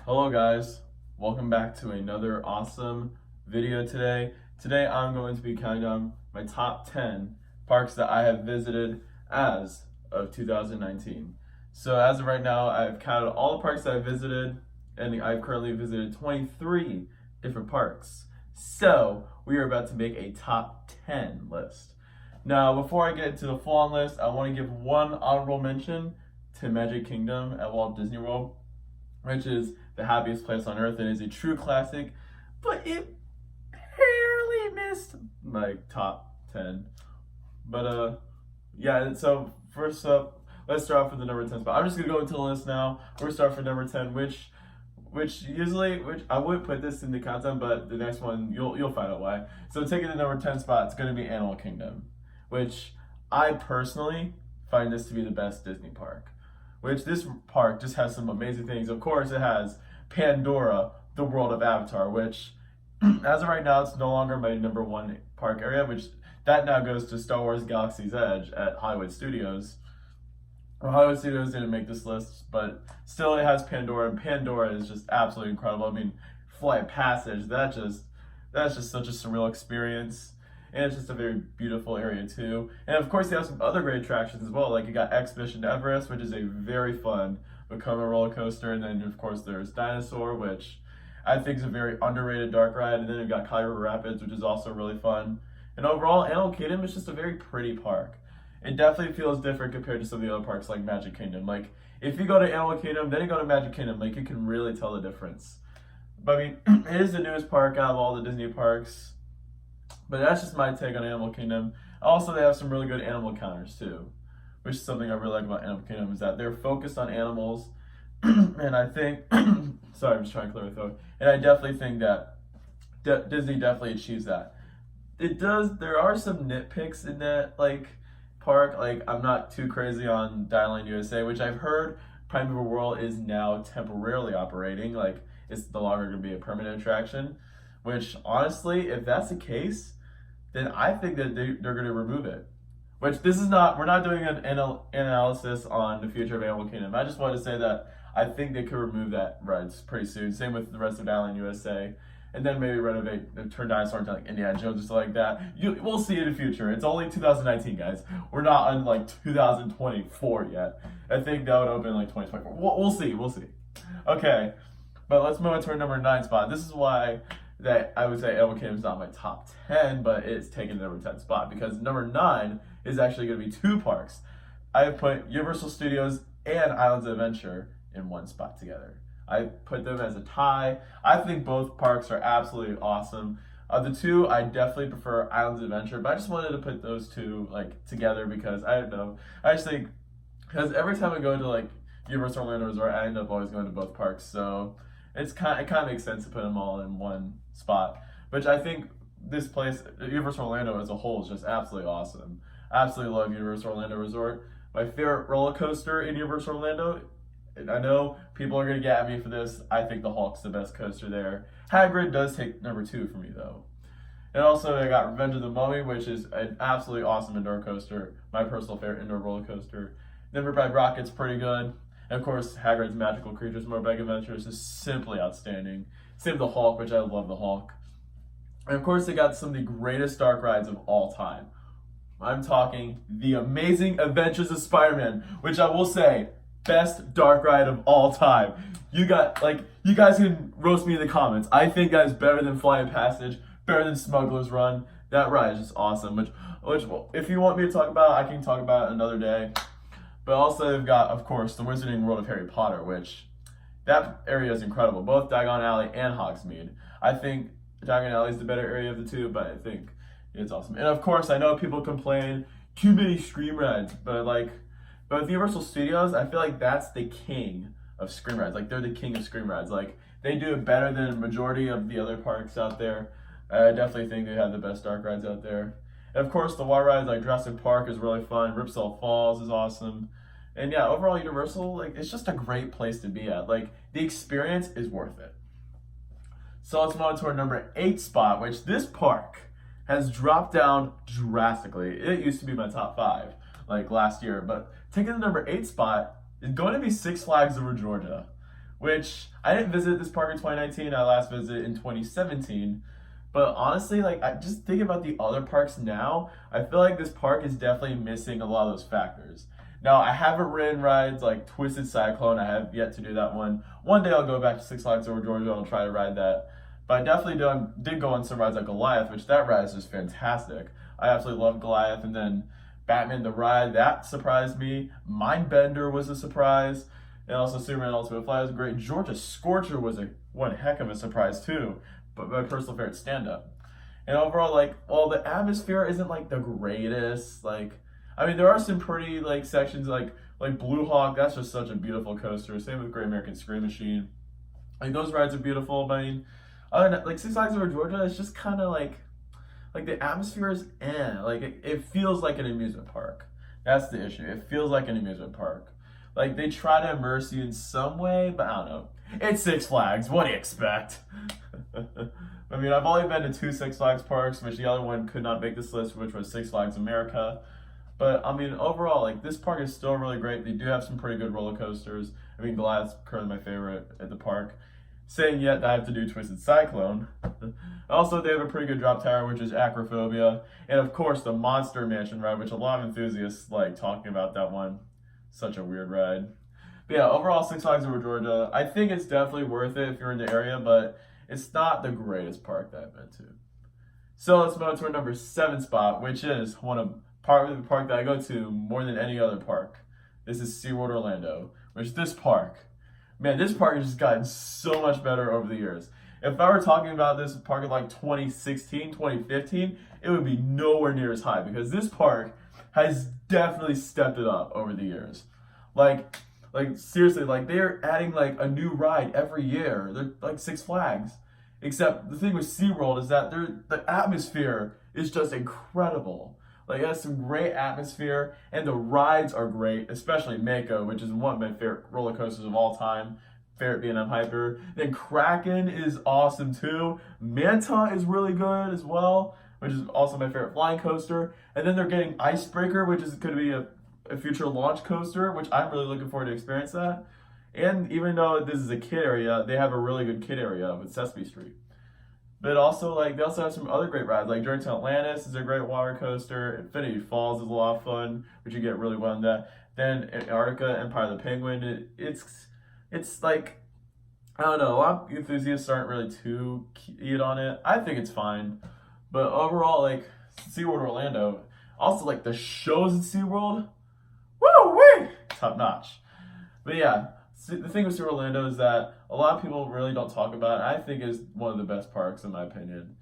Hello guys, welcome back to another awesome video today. Today I'm going to be counting down my top 10 parks that I have visited as of 2019. So as of right now, I've counted all the parks that I've visited and I've currently visited 23 different parks. So we are about to make a top 10 list. Now before I get into the full-on list, I want to give one honorable mention to Magic Kingdom at Walt Disney World, which is the happiest place on earth and is a true classic, but it barely missed my top 10. But yeah, so first up, let's start off with the number 10 spot. I'm just gonna go into the list now. We're gonna start for number 10, which I would put this in the content, but the next one you'll find out why. So taking the number 10 spot, it's gonna be Animal Kingdom, which I personally find this to be the best Disney park. Which this park just has some amazing things. Of course, it has Pandora, the world of Avatar, which as of right now, it's no longer my number one park area, which that now goes to Star Wars Galaxy's Edge at Hollywood Studios. Well, Hollywood Studios didn't make this list, but still it has Pandora, and Pandora is just absolutely incredible. I mean, Flight Passage, that's just such a surreal experience. And it's just a very beautiful area too. And of course, they have some other great attractions as well. Like you got Expedition to Everest, which is a very fun Vekoma roller coaster. And then of course there's Dinosaur, which I think is a very underrated dark ride. And then you've got Kali River Rapids, which is also really fun. And overall, Animal Kingdom is just a very pretty park. It definitely feels different compared to some of the other parks like Magic Kingdom. Like if you go to Animal Kingdom, then you go to Magic Kingdom, like you can really tell the difference. But I mean, it is the newest park out of all the Disney parks. But that's just my take on Animal Kingdom. Also, they have some really good animal counters too, which is something I really like about Animal Kingdom, is that they're focused on animals. And I think, sorry, I'm just trying to clear my throat. And I definitely think that Disney definitely achieves that. It does, there are some nitpicks in that like park. Like I'm not too crazy on Diamond USA, which I've heard Primeval World is now temporarily operating. Like it's no longer going to be a permanent attraction. Which honestly, if that's the case, then I think that they're going to remove it. Which this is not, we're not doing an analysis on the future of Animal Kingdom. I just wanted to say that I think they could remove that rides pretty soon. Same with the rest of Island USA. And then maybe renovate, turn Dinosaur into like Indiana Jones or something like that. We'll see in the future. It's only 2019, guys. We're not on like 2024 yet. I think that would open like 2024. We'll see. Okay, but let's move on to our number 9 spot. This is why that I would say Animal Kingdom is not my top 10, but it's taking the number 10 spot because number 9 is actually going to be 2 parks. I have put Universal Studios and Islands of Adventure in one spot together. I put them as a tie. I think both parks are absolutely awesome. Of the two, I definitely prefer Islands of Adventure, but I just wanted to put those two like together because I don't know. I just think because every time I go to like Universal Orlando Resort, I end up always going to both parks, so it kind of makes sense to put them all in one spot. Which I think this place, Universal Orlando as a whole, is just absolutely awesome. I absolutely love Universal Orlando Resort. My favorite roller coaster in Universal Orlando, and I know people are gonna get at me for this, I think the Hulk's the best coaster there. Hagrid does take number 2 for me though. And also I got Revenge of the Mummy, which is an absolutely awesome indoor coaster. My personal favorite indoor roller coaster. Never Ride Rocket's pretty good. And of course, Hagrid's Magical Creatures Motorbike Adventures is simply outstanding. Same with the Hulk, which I love the Hulk. And of course, they got some of the greatest dark rides of all time. I'm talking The Amazing Adventures of Spider-Man, which I will say, best dark ride of all time. You guys can roast me in the comments. I think that is better than Flight Passage, better than Smuggler's Run. That ride is just awesome. Which if you want me to talk about, I can talk about it another day. But also they've got, of course, the Wizarding World of Harry Potter, which that area is incredible. Both Diagon Alley and Hogsmeade. I think Diagon Alley is the better area of the two, but I think it's awesome. And of course, I know people complain, too many Scream rides, but with Universal Studios, I feel like that's the king of Scream rides. Like they're the king of Scream rides. Like they do it better than a majority of the other parks out there. I definitely think they have the best dark rides out there. And of course, the water rides like Jurassic Park is really fun. Ripsaw Falls is awesome. And yeah, overall Universal, like it's just a great place to be at. Like the experience is worth it. So let's move on to our number 8 spot, which this park has dropped down drastically. It used to be my top 5 like last year, but taking the number 8 spot is going to be Six Flags Over Georgia, which I didn't visit this park in 2019. I last visited in 2017. But honestly, like I just think about the other parks now, I feel like this park is definitely missing a lot of those factors. Now, I haven't ridden rides like Twisted Cyclone. I have yet to do that one. One day I'll go back to Six Flags Over Georgia and try to ride that. But I definitely did go on some rides like Goliath, which that ride is just fantastic. I absolutely love Goliath. And then Batman the Ride, that surprised me. Mindbender was a surprise. And also Superman Ultimate Flight was great. Georgia Scorcher was one heck of a surprise too. But my personal favorite stand-up. And overall, like, well, the atmosphere isn't like the greatest. Like, I mean, there are some pretty like sections like Blue Hawk. That's just such a beautiful coaster. Same with Great American Scream Machine. Like those rides are beautiful. But I mean, other than that, like Six Flags Over Georgia, it's just kind of like the atmosphere is like it feels like an amusement park. That's the issue. It feels like an amusement park. Like they try to immerse you in some way, but I don't know. It's Six Flags. What do you expect? I mean, I've only been to 2 Six Flags parks, which the other one could not make this list, which was Six Flags America. But I mean, overall, like this park is still really great. They do have some pretty good roller coasters. I mean, Goliath's currently my favorite at the park. Saying yet that I have to do Twisted Cyclone. Also, they have a pretty good drop tower, which is Acrophobia. And of course, the Monster Mansion ride, which a lot of enthusiasts like talking about that one. Such a weird ride. But yeah, overall, Six Flags Over Georgia, I think it's definitely worth it if you're in the area, but it's not the greatest park that I've been to. So let's move on to our number 7 spot, which is part of the park that I go to more than any other park. This is SeaWorld Orlando, which this park, man, this park has just gotten so much better over the years. If I were talking about this park in like 2016, 2015, it would be nowhere near as high because this park has definitely stepped it up over the years. Like seriously, like they're adding like a new ride every year. They're like Six Flags. Except the thing with SeaWorld is that the atmosphere is just incredible. Like it has some great atmosphere and the rides are great, especially Mako, which is one of my favorite roller coasters of all time. Favorite being on Hyper. Then Kraken is awesome too. Manta is really good as well, which is also my favorite flying coaster. And then they're getting Icebreaker, which is going to be a future launch coaster, which I'm really looking forward to experience that. And even though this is a kid area, they have a really good kid area with Sesame Street. But also, like, they also have some other great rides, like Journey to Atlantis is a great water coaster. Infinity Falls is a lot of fun, which you get really well in that. Then Antarctica, Empire of the Penguin, it's like, I don't know, a lot of enthusiasts aren't really too keen on it. I think it's fine. But overall, like, SeaWorld Orlando, also, like, the shows at SeaWorld, woo-wee, top notch. But yeah, the thing with SeaWorld Orlando is that a lot of people really don't talk about it. I think it's one of the best parks in my opinion.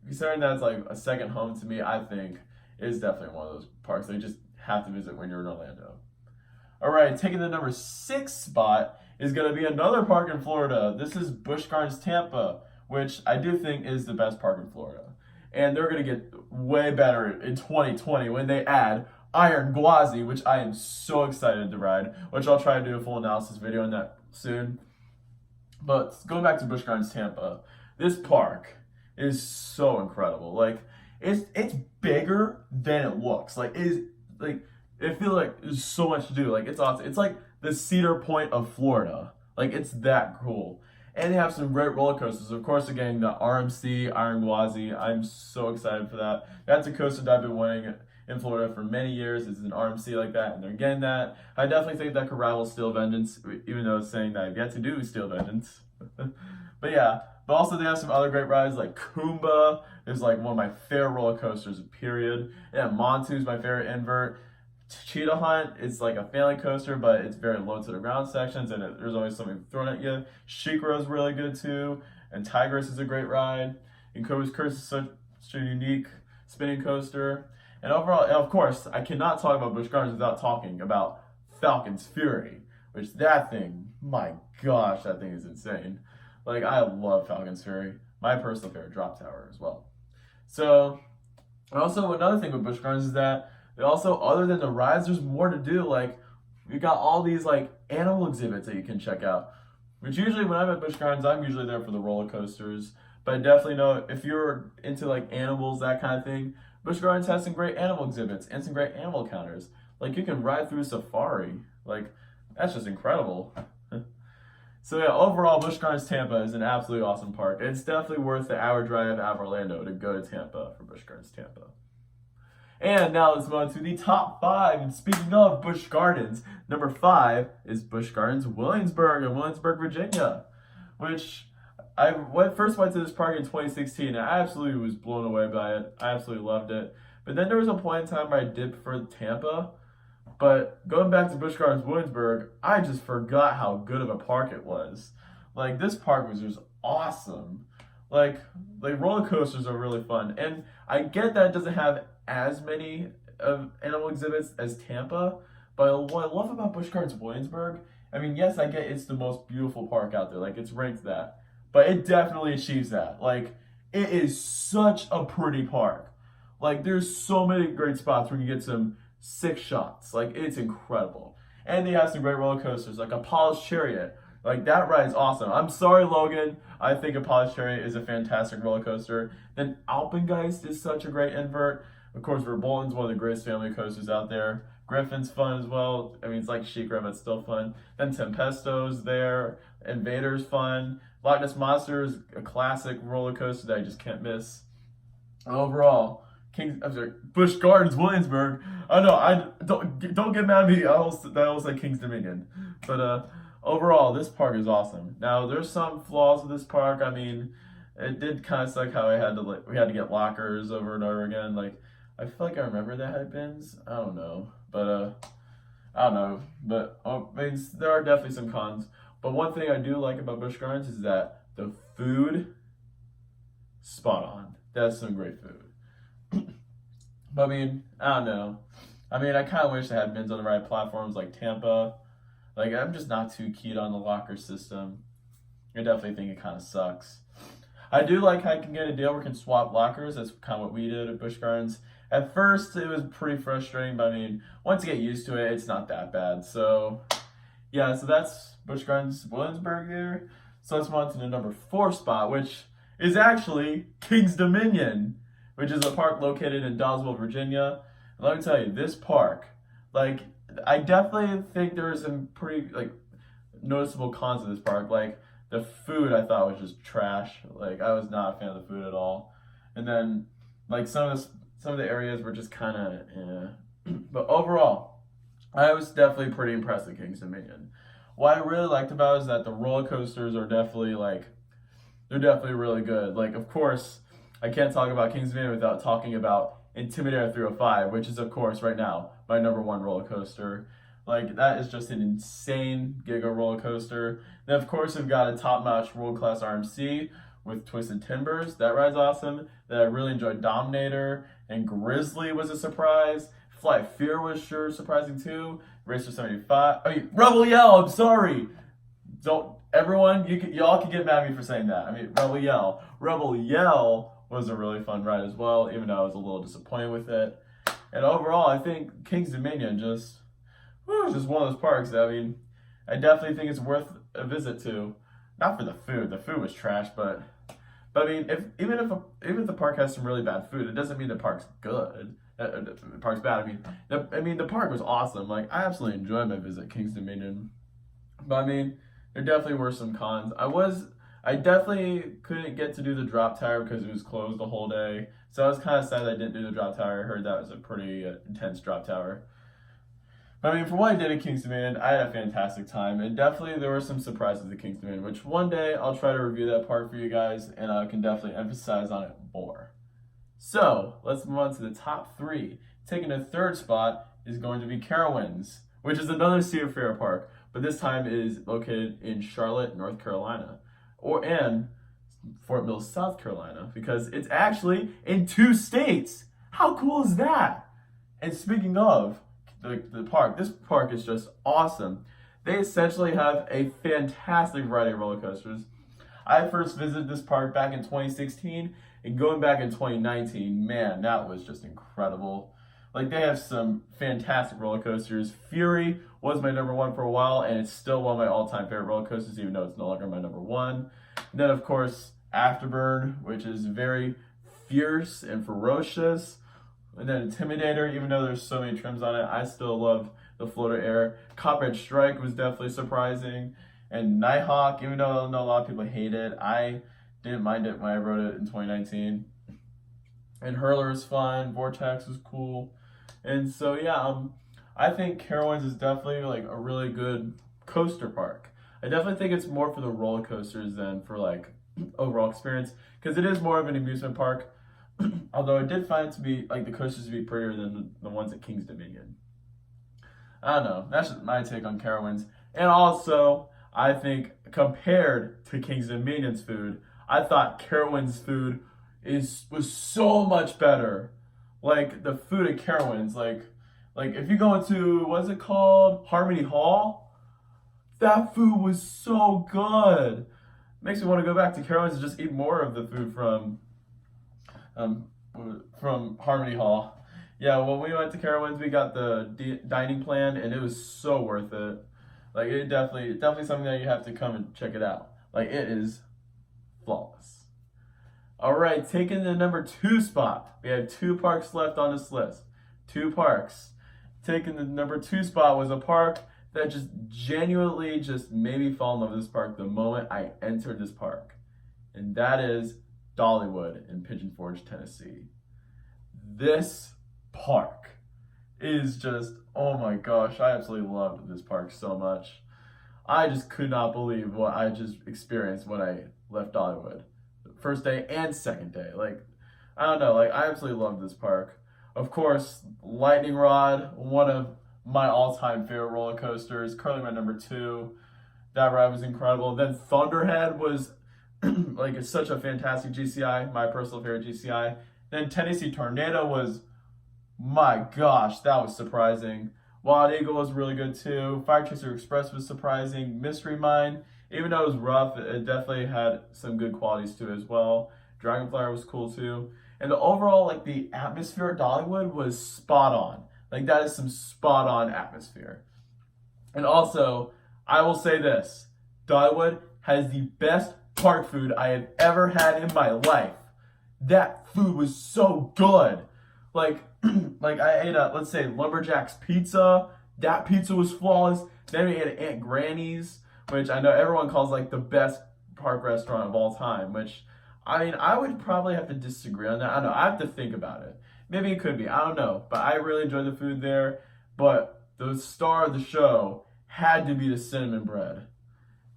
Considering that it's like a second home to me, I think it's definitely one of those parks that you just have to visit when you're in Orlando. All right, taking the number 6 spot is going to be another park in Florida. This is Busch Gardens Tampa, which I do think is the best park in Florida. And they're going to get way better in 2020 when they add Iron Gwazi, which I am so excited to ride, which I'll try to do a full analysis video on that soon. But going back to Busch Gardens Tampa, this park is so incredible. Like it's bigger than it looks. Like it feels like there's so much to do. Like it's awesome. It's like the Cedar Point of Florida. Like it's that cool. And they have some great roller coasters. Of course, again, the RMC Iron Gwazi. I'm so excited for that. That's a coaster that I've been wanting in Florida for many years. It's an RMC like that, and they're getting that. I definitely think that could rival Steel Vengeance, even though it's saying that I've yet to do Steel Vengeance. But yeah, but also they have some other great rides like Kumba is like one of my favorite roller coasters, period. Yeah, Montu's my favorite invert. Cheetah Hunt, it's like a family coaster, but it's very low to the ground sections, and there's always something thrown at you. Sheikra is really good too, and Tigress is a great ride. And Cobra's Curse is such a unique spinning coaster. And overall, and of course, I cannot talk about Busch Gardens without talking about Falcon's Fury, which that thing, my gosh, that thing is insane. Like, I love Falcon's Fury. My personal favorite drop tower as well. So, also another thing with Busch Gardens is that they also, other than the rides, there's more to do. Like, we got all these like animal exhibits that you can check out. Which usually when I'm at Busch Gardens, I'm usually there for the roller coasters. But I definitely know if you're into like animals, that kind of thing, Busch Gardens has some great animal exhibits and some great animal counters. Like you can ride through a safari. Like, that's just incredible. So yeah, overall, Busch Gardens Tampa is an absolutely awesome park. It's definitely worth the hour drive out of Orlando to go to Tampa for Busch Gardens Tampa. And now let's move on to the top 5. And speaking of Busch Gardens, number 5 is Busch Gardens Williamsburg in Williamsburg, Virginia, which first went to this park in 2016, and I absolutely was blown away by it. I absolutely loved it. But then there was a point in time where I did prefer Tampa. But going back to Busch Gardens Williamsburg, I just forgot how good of a park it was. Like, this park was just awesome. Like roller coasters are really fun. And I get that it doesn't have as many of animal exhibits as Tampa, but what I love about Busch Gardens Williamsburg, I mean, yes, I get it's the most beautiful park out there. Like, it's ranked that. But it definitely achieves that. Like, it is such a pretty park. Like, there's so many great spots where you get some sick shots. Like, it's incredible. And they have some great roller coasters, like Apollo's Chariot. Like, that ride is awesome. I'm sorry, Logan. I think Apollo's Chariot is a fantastic roller coaster. Then Alpengeist is such a great invert. Of course, Verboten's one of the greatest family coasters out there. Griffin's fun as well. I mean, it's like Sheikra, but it's still fun. Then Tempesto's there. Invader's fun. Loch Ness Monster is a classic roller coaster that I just can't miss. Overall, Busch Gardens Williamsburg. I don't get mad at me. I almost said King's Dominion, but overall, this park is awesome. Now, there's some flaws with this park. I mean, it did kind of suck how we had to get lockers over and over again. Like, I feel like I remember that had bins. I don't know, but I don't know. But I mean, there are definitely some cons. But one thing I do like about Busch Gardens is that the food, spot on. That's some great food. But I mean, I don't know. I mean, I kind of wish they had bins on the right platforms like Tampa. Like, I'm just not too keen on the locker system. I definitely think it kind of sucks. I do like how I can get a deal where we can swap lockers. That's kind of what we did at Busch Gardens. At first, it was pretty frustrating, but I mean, once you get used to it, it's not that bad. So, yeah, so that's Busch Gardens Williamsburg there. So let's move on to the number 4 spot, which is actually King's Dominion, which is a park located in Dawsville, Virginia. And let me tell you, this park, like, I definitely think there are some pretty, like, noticeable cons of this park. Like, the food I thought was just trash. Like, I was not a fan of the food at all. And then, like, some of the areas were just kind of, But overall, I was definitely pretty impressed with King's Dominion. What I really liked about it is that the roller coasters are definitely, like, they're definitely really good. Like, of course, I can't talk about King's Dominion without talking about Intimidator 305, which is, of course, right now, my number 1 roller coaster. Like, that is just an insane Giga roller coaster. Then, of course, we've got a top-notch world-class RMC with Twisted Timbers. That ride's awesome. Then I really enjoyed Dominator, and Grizzly was a surprise. Fly of Fear was sure surprising, too. Racer 75. I mean, Rebel Yell, I'm sorry. Everyone, y'all can get mad at me for saying that. I mean, Rebel Yell. Rebel Yell was a really fun ride as well, even though I was a little disappointed with it. And overall, I think King's Dominion just one of those parks that, I mean, I definitely think it's worth a visit to. Not for the food. The food was trash, but I mean, even if the park has some really bad food, it doesn't mean the park's good. The park's bad. I mean, the park was awesome. Like, I absolutely enjoyed my visit to King's Dominion. But I mean, there definitely were some cons. I definitely couldn't get to do the drop tower because it was closed the whole day. So I was kind of sad I didn't do the drop tower. I heard that was a pretty intense drop tower. But I mean, for what I did at King's Dominion, I had a fantastic time. And definitely there were some surprises at King's Dominion, which one day I'll try to review that park for you guys, and I can definitely emphasize on it more. So let's move on to the top 3. Taking the 3rd spot is going to be Carowinds, which is another Cedar Fair park, but this time it is located in Charlotte, North Carolina, and Fort Mill, South Carolina, because it's actually in 2 states. How cool is that? And speaking of the park, this park is just awesome. They essentially have a fantastic variety of roller coasters. I first visited this park back in 2016, and going back in 2019, man, that was just incredible. Like, they have some fantastic roller coasters. Fury was my number 1 for a while, and it's still one of my all-time favorite roller coasters, even though it's no longer my number 1. And then, of course, Afterburn, which is very fierce and ferocious. And then Intimidator, even though there's so many trims on it, I still love the Floater Air. Copperhead Strike was definitely surprising. And Nighthawk, even though I know a lot of people hate it, I didn't mind it when I rode it in 2019. And Hurler is fun, Vortex is cool. And so yeah, I think Carowinds is definitely like a really good coaster park. I definitely think it's more for the roller coasters than for like overall experience, because it is more of an amusement park. Although I did find it to be like the coasters to be prettier than the ones at King's Dominion. I don't know. That's just my take on Carowinds. And also, I think compared to King's Dominion's food, I thought Carowinds' food was so much better. Like the food at Carowinds, like if you go into, what's it called, Harmony Hall, that food was so good. Makes me want to go back to Carowinds and just eat more of the food from Harmony Hall. Yeah, when we went to Carowinds, we got the dining plan, and it was so worth it. Like it definitely something that you have to come and check it out. Like it is flawless. All right, taking the number 2 spot. We have 2 parks left on this list. 2 parks. Taking the number 2 spot was a park that just genuinely just made me fall in love with this park the moment I entered this park. And that is Dollywood in Pigeon Forge, Tennessee. This park is just, oh my gosh, I absolutely loved this park so much. I just could not believe what I just experienced when I left Dollywood. First day and second day. Like, I don't know, like I absolutely loved this park. Of course, Lightning Rod, one of my all-time favorite roller coasters, currently my number 2. That ride was incredible. Then Thunderhead was like it's such a fantastic GCI, my personal favorite GCI. Then Tennessee Tornado was, my gosh, that was surprising. Wild Eagle was really good too. Fire Chaser Express was surprising. Mystery Mine, even though it was rough, it definitely had some good qualities to it as well. Dragonflyer was cool too. And the overall, like the atmosphere at Dollywood was spot on. Like that is some spot on atmosphere. And also, I will say this, Dollywood has the best park food I have ever had in my life. That food was so good. Like I ate let's say Lumberjack's Pizza. That pizza was flawless. Then we ate at Aunt Granny's, which I know everyone calls like the best park restaurant of all time, which I mean, I would probably have to disagree on that. I don't know. I have to think about it. Maybe it could be. I don't know. But I really enjoyed the food there. But the star of the show had to be the cinnamon bread.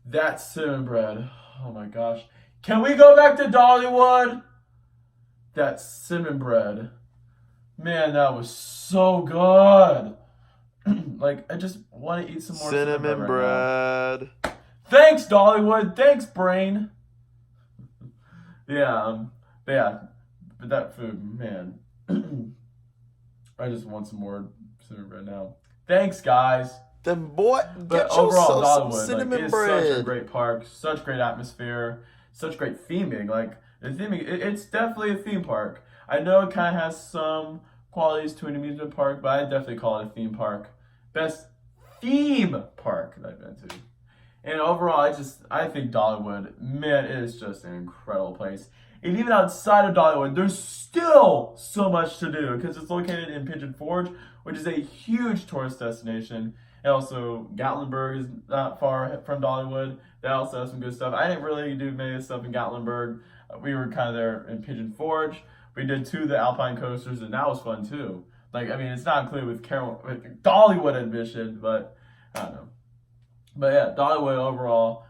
That cinnamon bread. Oh my gosh. Can we go back to Dollywood? That cinnamon bread. Man, that was so good. Like, I just want to eat some more cinnamon bread. Thanks, Dollywood. Thanks, brain. Yeah, but that food, man. I just want some more cinnamon bread now. Thanks, guys. Then boy, but get overall, yourself Dollywood, some cinnamon like, bread. It's such a great park, such great atmosphere, such great theming. Like the theming, it's definitely a theme park. I know it kind of has some qualities to an amusement park, but I definitely call it a theme park. Best theme park that I've been to. And overall, I think Dollywood, man, it is just an incredible place. And even outside of Dollywood, there's still so much to do because it's located in Pigeon Forge, which is a huge tourist destination. And also, Gatlinburg is not far from Dollywood. That also has some good stuff. I didn't really do many of the stuff in Gatlinburg. We were kind of there in Pigeon Forge. We did 2 of the Alpine coasters, and that was fun too. Like, I mean, it's not included with Dollywood admission, but I don't know. But yeah, Dollywood overall,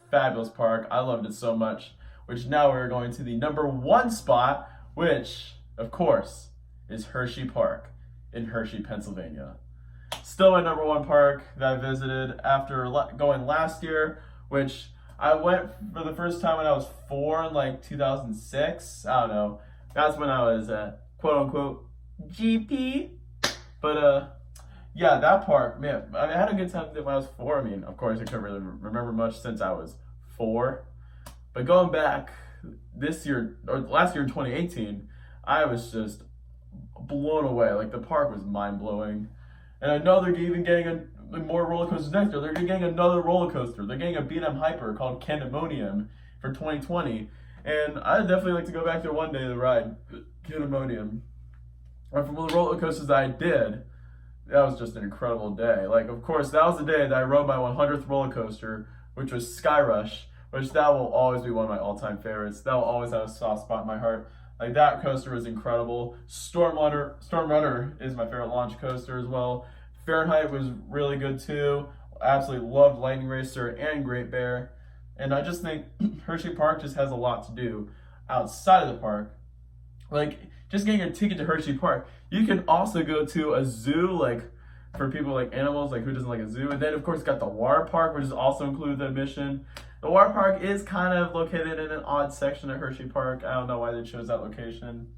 fabulous park. I loved it so much. Which now we're going to the number 1 spot, which, of course, is Hershey Park in Hershey, Pennsylvania. Still my number 1 park that I visited after going last year, which I went for the first time when I was 4 in like 2006. I don't know. That's when I was quote unquote GP. But yeah, that park, man, I mean, I had a good time when I was 4. I mean, of course, I couldn't really remember much since I was 4. But going back this year, or last year in 2018, I was just blown away. Like, the park was mind-blowing. And I know they're even getting more roller coasters next year. They're getting another roller coaster. They're getting a B&M Hyper called Candemonium for 2020. And I'd definitely like to go back there one day to ride Candemonium. And from the roller coasters I did, that was just an incredible day. Like, of course, that was the day that I rode my 100th roller coaster, which was Sky Rush, which that will always be one of my all-time favorites. That will always have a soft spot in my heart. Like, that coaster was incredible. Storm Runner is my favorite launch coaster as well. Fahrenheit was really good too. Absolutely loved Lightning Racer and Great Bear. And I just think Hershey Park just has a lot to do outside of the park. Like, just getting a ticket to Hershey Park, you can also go to a zoo, like, for people like animals, like who doesn't like a zoo. And then, of course, got the water park, which is also included in admission. The water park is kind of located in an odd section at Hershey Park. I don't know why they chose that location.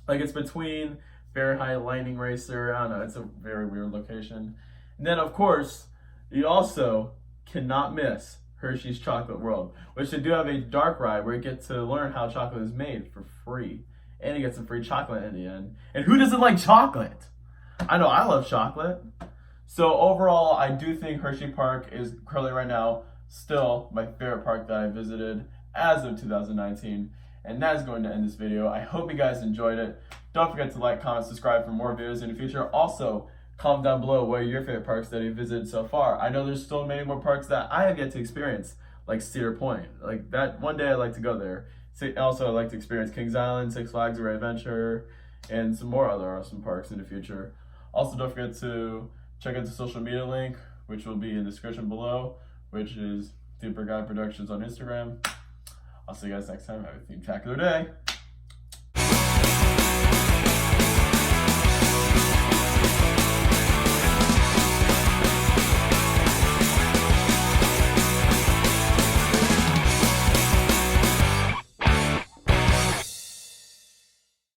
Like, it's between Fahrenheit, Lightning Racer. I don't know. It's a very weird location. And then, of course, you also cannot miss Hershey's Chocolate World, which they do have a dark ride where you get to learn how chocolate is made for free. And you get some free chocolate in the end. And who doesn't like chocolate? I know I love chocolate. So overall, I do think Hershey Park is currently right now still my favorite park that I visited as of 2019. And that is going to end this video. I hope you guys enjoyed it. Don't forget to like, comment, subscribe for more videos in the future. Also, comment down below what are your favorite parks that you've visited so far. I know there's still many more parks that I have yet to experience, like Cedar Point. Like, that one day I'd like to go there. Also, I'd like to experience Kings Island, Six Flags Great Adventure, and some more other awesome parks in the future. Also, don't forget to check out the social media link, which will be in the description below, which is Deeper Guy Productions on Instagram. I'll see you guys next time. Have a fantabulous day.